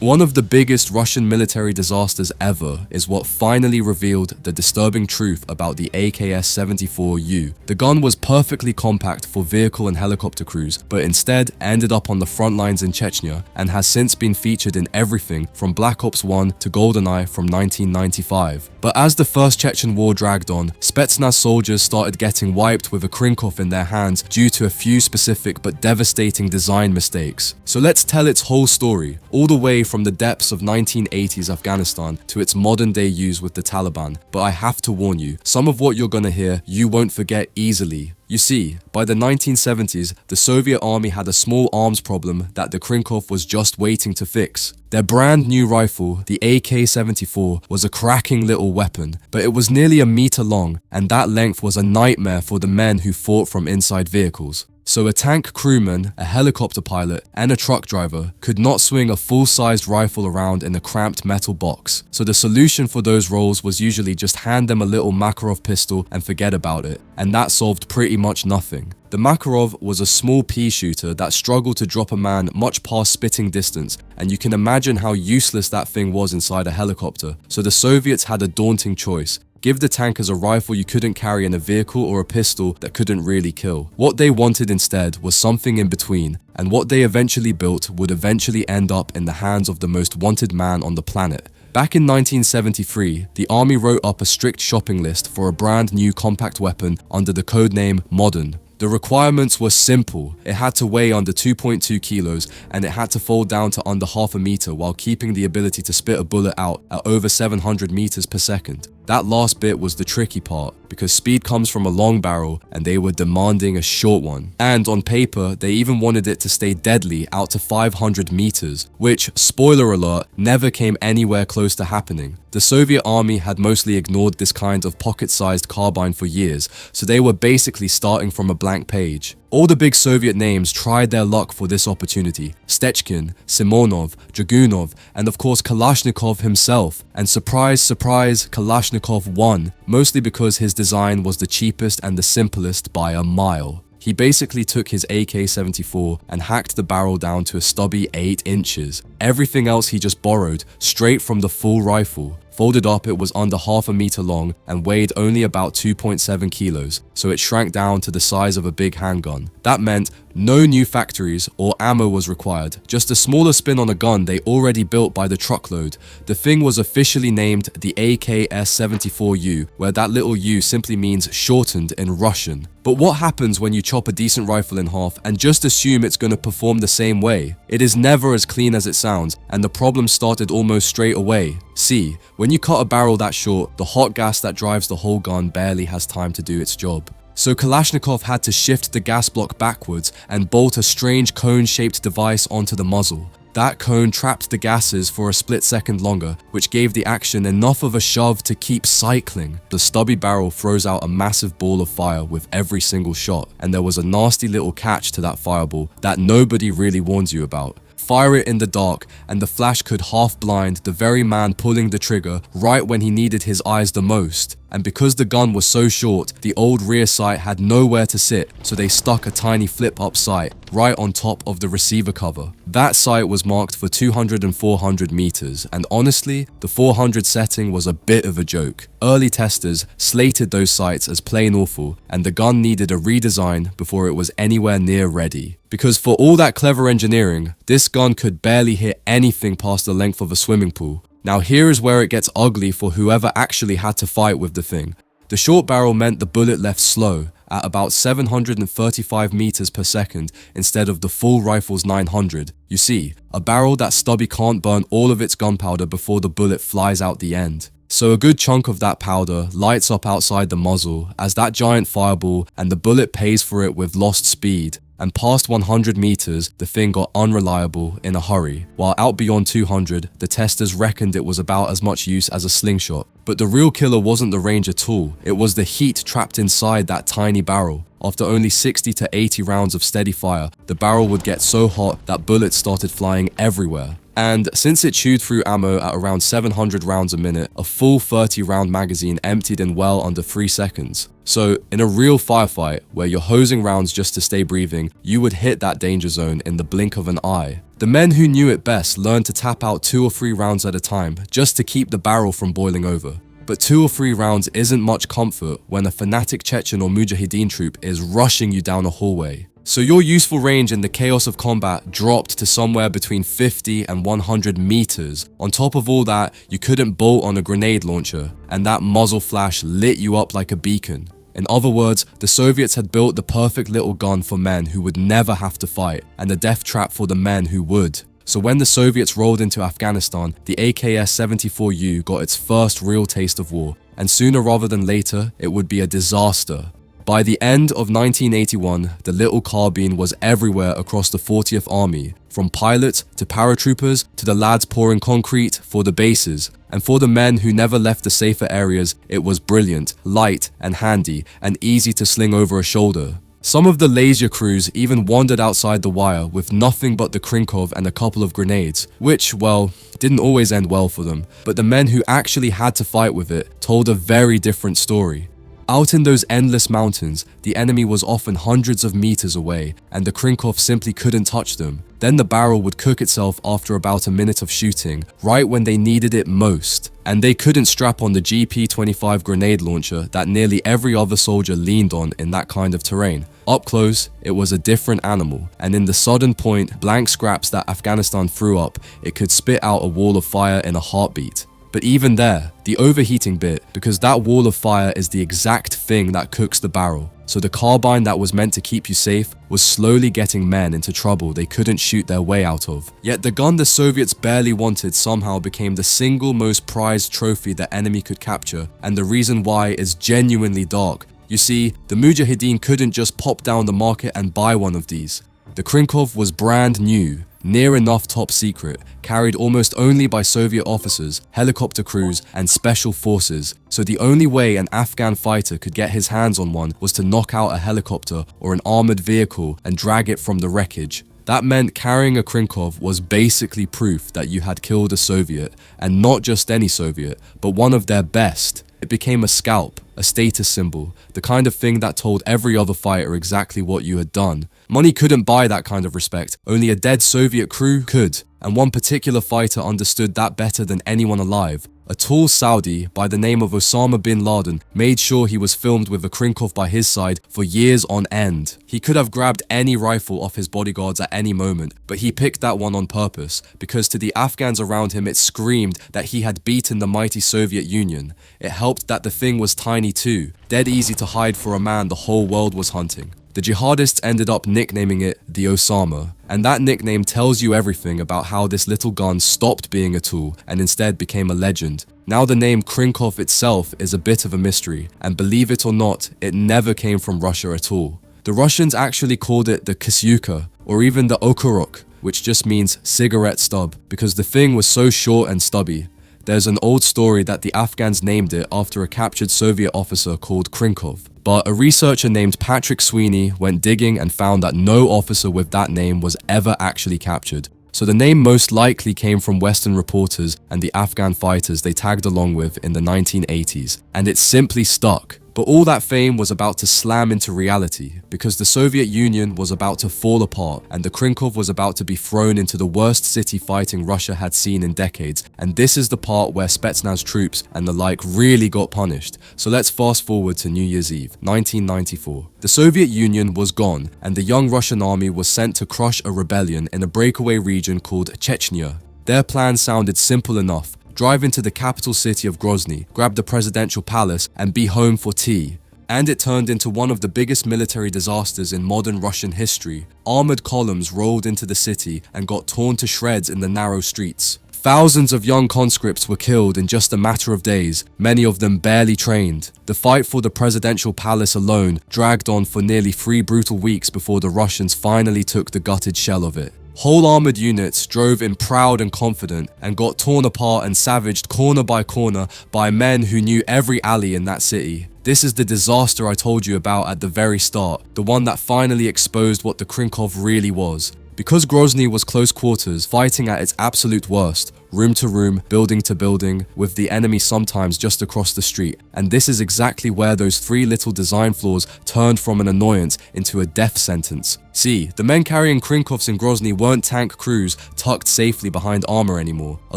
One of the biggest Russian military disasters ever is what finally revealed the disturbing truth about the AKS-74u. The gun was perfectly compact for vehicle and helicopter crews, but instead ended up on the front lines in Chechnya and has since been featured in everything from Black Ops 1 to GoldenEye from 1995. But as the First Chechen War dragged on, Spetsnaz soldiers started getting wiped with a Krinkov in their hands due to a few specific but devastating design mistakes. So let's tell its whole story, all the way from the depths of 1980s Afghanistan to its modern day use with the Taliban. But I have to warn you, some of what you're gonna hear you won't forget easily. You see, by the 1970s, the Soviet army had a small arms problem that the Krinkov was just waiting to fix. Their brand new rifle, the AK-74, was a cracking little weapon, but it was nearly a meter long, and that length was a nightmare for the men who fought from inside vehicles. So a tank crewman, a helicopter pilot, and a truck driver could not swing a full-sized rifle around in a cramped metal box. So the solution for those roles was usually just hand them a little Makarov pistol and forget about it, and that solved pretty much nothing. The Makarov was a small pea shooter that struggled to drop a man much past spitting distance, and you can imagine how useless that thing was inside a helicopter. So the Soviets had a daunting choice. Give the tankers a rifle you couldn't carry in a vehicle or a pistol that couldn't really kill. What they wanted instead was something in between, and what they eventually built would eventually end up in the hands of the most wanted man on the planet. Back in 1973, the army wrote up a strict shopping list for a brand new compact weapon under the codename Modern. The requirements were simple. It had to weigh under 2.2 kilos and it had to fold down to under half a meter while keeping the ability to spit a bullet out at over 700 meters per second. That last bit was the tricky part, because speed comes from a long barrel and they were demanding a short one. And on paper, they even wanted it to stay deadly out to 500 meters, which, spoiler alert, never came anywhere close to happening. The Soviet army had mostly ignored this kind of pocket-sized carbine for years, so they were basically starting from a blank page. All the big Soviet names tried their luck for this opportunity. Stechkin, Simonov, Dragunov, and of course Kalashnikov himself. And surprise, surprise, Kalashnikov won, mostly because his design was the cheapest and the simplest by a mile. He basically took his AK-74 and hacked the barrel down to a stubby 8 inches. Everything else he just borrowed, straight from the full rifle. Folded up, it was under half a meter long and weighed only about 2.7 kilos, so it shrank down to the size of a big handgun. That meant no new factories or ammo was required, just a smaller spin on a gun they already built by the truckload. The thing was officially named the AKS-74u, where that little u simply means shortened in Russian. But what happens when you chop a decent rifle in half and just assume it's going to perform the same way? It is never as clean as it sounds, and the problem started almost straight away. See, when you cut a barrel that short, the hot gas that drives the whole gun barely has time to do its job. So Kalashnikov had to shift the gas block backwards and bolt a strange cone-shaped device onto the muzzle. That cone trapped the gases for a split second longer, which gave the action enough of a shove to keep cycling. The stubby barrel throws out a massive ball of fire with every single shot, and there was a nasty little catch to that fireball that nobody really warns you about. Fire it in the dark, and the flash could half blind the very man pulling the trigger right when he needed his eyes the most. And because the gun was so short, the old rear sight had nowhere to sit, so they stuck a tiny flip-up sight right on top of the receiver cover. That sight was marked for 200 and 400 meters, and honestly, the 400 setting was a bit of a joke. Early testers slated those sights as plain awful, and the gun needed a redesign before it was anywhere near ready. Because for all that clever engineering, this gun could barely hit anything past the length of a swimming pool. Now here is where it gets ugly for whoever actually had to fight with the thing. The short barrel meant the bullet left slow, at about 735 meters per second instead of the full rifle's 900. You see, a barrel that stubby can't burn all of its gunpowder before the bullet flies out the end. So a good chunk of that powder lights up outside the muzzle as that giant fireball, and the bullet pays for it with lost speed. And past 100 meters, the thing got unreliable in a hurry, while out beyond 200, the testers reckoned it was about as much use as a slingshot. But the real killer wasn't the range at all, it was the heat trapped inside that tiny barrel. After only 60 to 80 rounds of steady fire, the barrel would get so hot that bullets started flying everywhere. And since it chewed through ammo at around 700 rounds a minute, a full 30-round magazine emptied in well under 3 seconds. So, in a real firefight, where you're hosing rounds just to stay breathing, you would hit that danger zone in the blink of an eye. The men who knew it best learned to tap out 2 or 3 rounds at a time, just to keep the barrel from boiling over. But 2 or 3 rounds isn't much comfort when a fanatic Chechen or mujahideen troop is rushing you down a hallway. So your useful range in the chaos of combat dropped to somewhere between 50 and 100 meters. On top of all that, you couldn't bolt on a grenade launcher, and that muzzle flash lit you up like a beacon. In other words, the Soviets had built the perfect little gun for men who would never have to fight, and a death trap for the men who would. So when the Soviets rolled into Afghanistan, the AKS-74u got its first real taste of war, and sooner rather than later, it would be a disaster. By the end of 1981, the little carbine was everywhere across the 40th Army, from pilots to paratroopers to the lads pouring concrete for the bases. And for the men who never left the safer areas, it was brilliant, light and handy, and easy to sling over a shoulder. Some of the lazier crews even wandered outside the wire with nothing but the Krinkov and a couple of grenades, which, well, didn't always end well for them. But the men who actually had to fight with it told a very different story. Out in those endless mountains, the enemy was often hundreds of meters away, and the Krinkov simply couldn't touch them. Then the barrel would cook itself after about a minute of shooting, right when they needed it most. And they couldn't strap on the GP-25 grenade launcher that nearly every other soldier leaned on in that kind of terrain. Up close, it was a different animal, and in the sudden point blank scraps that Afghanistan threw up, it could spit out a wall of fire in a heartbeat. But even there, the overheating bit, because that wall of fire is the exact thing that cooks the barrel. So the carbine that was meant to keep you safe was slowly getting men into trouble they couldn't shoot their way out of. Yet the gun the Soviets barely wanted somehow became the single most prized trophy the enemy could capture, and the reason why is genuinely dark. You see, the mujahideen couldn't just pop down the market and buy one of these. The Krinkov was brand new, near enough top secret, carried almost only by Soviet officers, helicopter crews, and special forces. So the only way an Afghan fighter could get his hands on one was to knock out a helicopter or an armored vehicle and drag it from the wreckage. That meant carrying a Krinkov was basically proof that you had killed a Soviet, and not just any Soviet, but one of their best. It became a scalp, a status symbol, the kind of thing that told every other fighter exactly what you had done. Money couldn't buy that kind of respect, only a dead Soviet crew could, and one particular fighter understood that better than anyone alive. A tall Saudi by the name of Osama bin Laden made sure he was filmed with a Krinkov by his side for years on end. He could have grabbed any rifle off his bodyguards at any moment, but he picked that one on purpose, because to the Afghans around him it screamed that he had beaten the mighty Soviet Union. It helped that the thing was tiny too, dead easy to hide for a man the whole world was hunting. The jihadists ended up nicknaming it the Osama, and that nickname tells you everything about how this little gun stopped being a tool and instead became a legend. Now the name Krinkov itself is a bit of a mystery, and believe it or not, it never came from Russia at all. The Russians actually called it the Kisyuka, or even the Okurok, which just means cigarette stub, because the thing was so short and stubby. There's an old story that the Afghans named it after a captured Soviet officer called Krinkov. But a researcher named Patrick Sweeney went digging and found that no officer with that name was ever actually captured. So the name most likely came from Western reporters and the Afghan fighters they tagged along with in the 1980s, and it simply stuck. But all that fame was about to slam into reality, because the Soviet Union was about to fall apart and the Krinkov was about to be thrown into the worst city fighting Russia had seen in decades. And this is the part where Spetsnaz troops and the like really got punished. So let's fast forward to New Year's Eve, 1994. The Soviet Union was gone, and the young Russian army was sent to crush a rebellion in a breakaway region called Chechnya. Their plan sounded simple enough. Drive into the capital city of Grozny, grab the presidential palace, and be home for tea. And it turned into one of the biggest military disasters in modern Russian history. Armored columns rolled into the city and got torn to shreds in the narrow streets. Thousands of young conscripts were killed in just a matter of days, many of them barely trained. The fight for the presidential palace alone dragged on for nearly 3 brutal weeks before the Russians finally took the gutted shell of it. Whole armored units drove in proud and confident and got torn apart and savaged corner by corner by men who knew every alley in that city. This is the disaster I told you about at the very start, the one that finally exposed what the Krinkov really was. Because Grozny was close quarters, fighting at its absolute worst, room to room, building to building, with the enemy sometimes just across the street. And this is exactly where those 3 little design flaws turned from an annoyance into a death sentence. See, the men carrying Krinkovs in Grozny weren't tank crews tucked safely behind armor anymore. A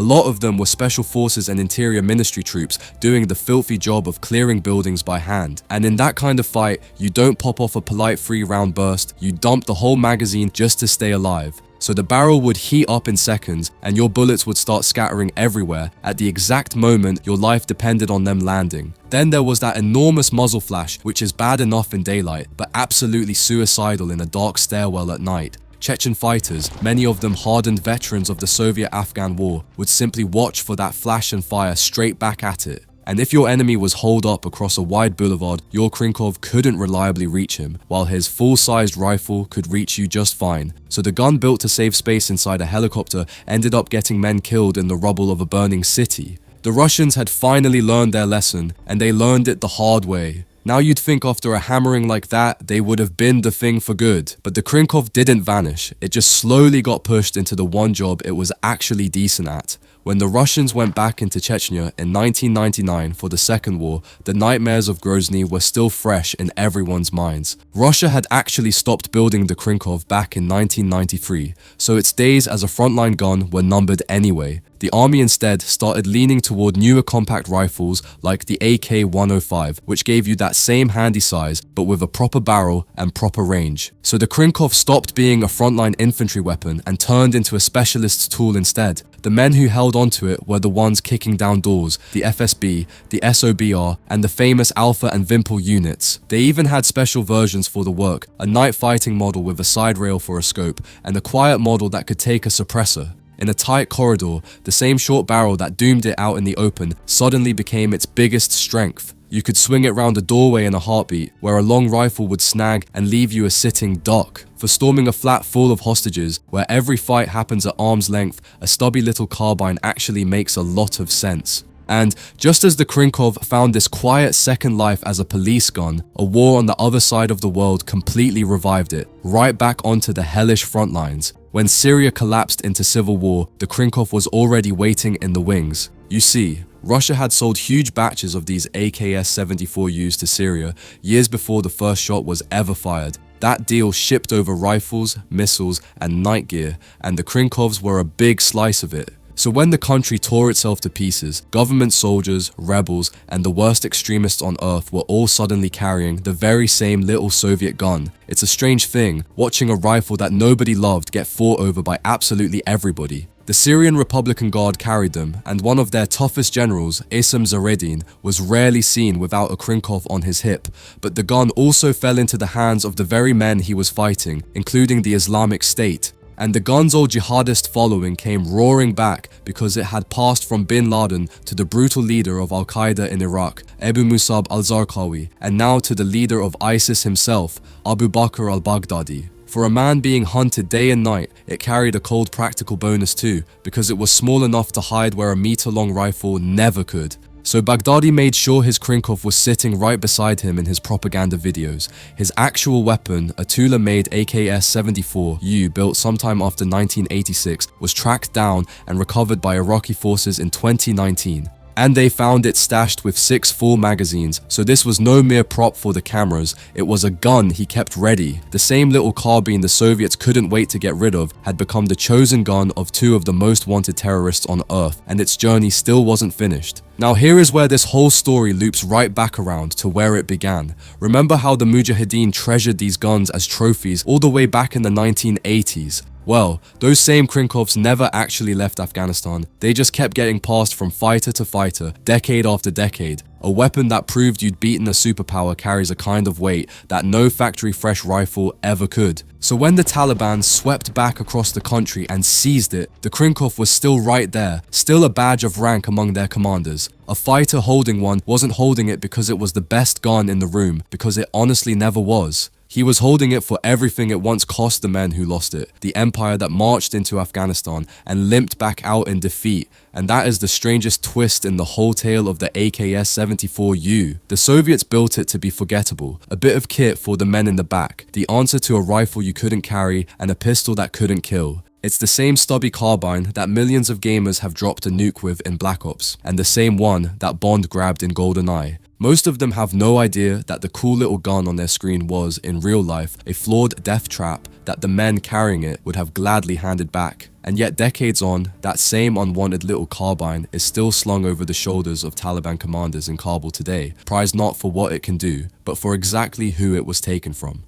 lot of them were special forces and interior ministry troops doing the filthy job of clearing buildings by hand. And in that kind of fight, you don't pop off a polite 3-round burst, you dump the whole magazine just to stay alive. So the barrel would heat up in seconds and your bullets would start scattering everywhere at the exact moment your life depended on them landing. Then there was that enormous muzzle flash, which is bad enough in daylight, but absolutely suicidal in a dark stairwell at night. Chechen fighters, many of them hardened veterans of the Soviet-Afghan War, would simply watch for that flash and fire straight back at it. And if your enemy was holed up across a wide boulevard, your Krinkov couldn't reliably reach him, while his full-sized rifle could reach you just fine. So the gun built to save space inside a helicopter ended up getting men killed in the rubble of a burning city. The Russians had finally learned their lesson, and they learned it the hard way. Now you'd think after a hammering like that, they would have been the thing for good. But the Krinkov didn't vanish, it just slowly got pushed into the one job it was actually decent at. When the Russians went back into Chechnya in 1999 for the Second War, the nightmares of Grozny were still fresh in everyone's minds. Russia had actually stopped building the Krinkov back in 1993, so its days as a frontline gun were numbered anyway. The army instead started leaning toward newer compact rifles like the AK-105, which gave you that same handy size but with a proper barrel and proper range. So the Krinkov stopped being a frontline infantry weapon and turned into a specialist's tool instead. The men who held onto it were the ones kicking down doors, the FSB, the SOBR, and the famous Alpha and Wimpel units. They even had special versions for the work, a night fighting model with a side rail for a scope, and a quiet model that could take a suppressor. In a tight corridor, the same short barrel that doomed it out in the open suddenly became its biggest strength. You could swing it round a doorway in a heartbeat, where a long rifle would snag and leave you a sitting duck. For storming a flat full of hostages, where every fight happens at arm's length, a stubby little carbine actually makes a lot of sense. And just as the Krinkov found this quiet second life as a police gun, a war on the other side of the world completely revived it, right back onto the hellish front lines. When Syria collapsed into civil war, the Krinkov was already waiting in the wings. You see, Russia had sold huge batches of these AKS-74us to Syria years before the first shot was ever fired. That deal shipped over rifles, missiles, and night gear, and the Krinkovs were a big slice of it. So when the country tore itself to pieces, government soldiers, rebels, and the worst extremists on earth were all suddenly carrying the very same little Soviet gun. It's a strange thing, watching a rifle that nobody loved get fought over by absolutely everybody. The Syrian Republican Guard carried them, and one of their toughest generals, Issam Zahreddine, was rarely seen without a Krinkov on his hip, but the gun also fell into the hands of the very men he was fighting, including the Islamic State. And the gun's old jihadist following came roaring back because it had passed from bin Laden to the brutal leader of al-Qaeda in Iraq, Abu Musab al-Zarqawi, and now to the leader of ISIS himself, Abu Bakr al-Baghdadi. For a man being hunted day and night, it carried a cold practical bonus too, because it was small enough to hide where a meter-long rifle never could. So Baghdadi made sure his Krinkov was sitting right beside him in his propaganda videos. His actual weapon, a Tula-made AKS-74u built sometime after 1986, was tracked down and recovered by Iraqi forces in 2019. And they found it stashed with 6 full magazines, so this was no mere prop for the cameras, it was a gun he kept ready. The same little carbine the Soviets couldn't wait to get rid of had become the chosen gun of 2 of the most wanted terrorists on earth, and its journey still wasn't finished. Now here is where this whole story loops right back around to where it began. Remember how the mujahideen treasured these guns as trophies all the way back in the 1980s? Well, those same Krinkovs never actually left Afghanistan, they just kept getting passed from fighter to fighter, decade after decade. A weapon that proved you'd beaten a superpower carries a kind of weight that no factory-fresh rifle ever could. So when the Taliban swept back across the country and seized it, the Krinkov was still right there, still a badge of rank among their commanders. A fighter holding one wasn't holding it because it was the best gun in the room, because it honestly never was. He was holding it for everything it once cost the men who lost it, the empire that marched into Afghanistan and limped back out in defeat. And that is the strangest twist in the whole tale of the AKS-74u. The Soviets built it to be forgettable, a bit of kit for the men in the back, the answer to a rifle you couldn't carry and a pistol that couldn't kill. It's the same stubby carbine that millions of gamers have dropped a nuke with in Black Ops, and the same one that Bond grabbed in GoldenEye. Most of them have no idea that the cool little gun on their screen was, in real life, a flawed death trap that the men carrying it would have gladly handed back. And yet decades on, that same unwanted little carbine is still slung over the shoulders of Taliban commanders in Kabul today, prized not for what it can do, but for exactly who it was taken from.